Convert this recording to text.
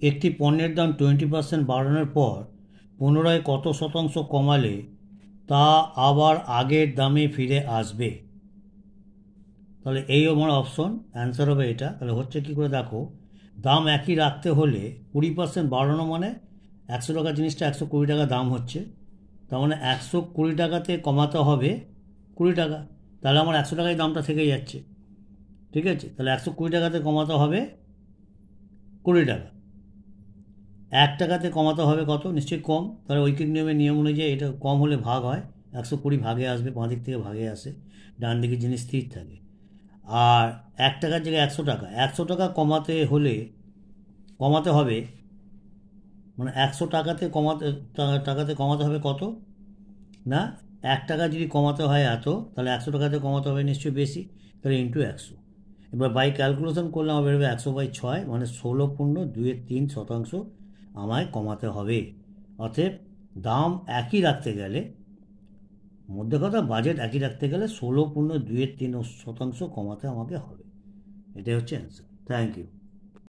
একটি পণ্যের দাম 20% বাড়ানোর পর পুনরায় কত শতাংশ কমালে তা আবার আগের দামে ফিরে আসবে? তাহলে এই আমার অপশন, অ্যান্সার হবে এটা। তাহলে হচ্ছে কি করে দেখো, দাম একই রাখতে হলে 20% বাড়ানো মানে 100 টাকা জিনিসটা 120 টাকা দাম হচ্ছে, তার মানে 120 টাকাতে কমাতে হবে 20 টাকা। তাহলে আমার 100 টাকায় দামটা থেকে যাচ্ছে, ঠিক আছে। তাহলে 120 টাকাতে কমাতে হবে 20 টাকা। 1 টাকাতে কমাতে হবে কত, নিশ্চয়ই কম। তাহলে ঐকিক নিয়ম অনুযায়ী এটা কম হলে ভাগ হয়, 120 ভাগে আসবে, বাঁ দিক থেকে ভাগে আসে, ডান দিকে জিনিস স্থির থাকে। আর 1 টাকার জায়গায় 100 টাকা, 100 টাকা কমাতে হবে, মানে 100 টাকাতে কমাতে হবে কত না, 1 টাকা যদি কমাতে হয় এত, তাহলে 100 টাকাতে কমাতে হবে নিশ্চয়ই বেশি, তাহলে ইন্টু 100। এবার বাই ক্যালকুলেশন করলে আমার বেরোবে 100/6, মানে 16.23% আমায় কমাতে হবে। অতএব দাম একই রাখতে গেলে, মধ্যে কথা বাজেট একই রাখতে গেলে 16.23% কমাতে আমাকে হবে। এটাই হচ্ছে অ্যান্সার। Thank you.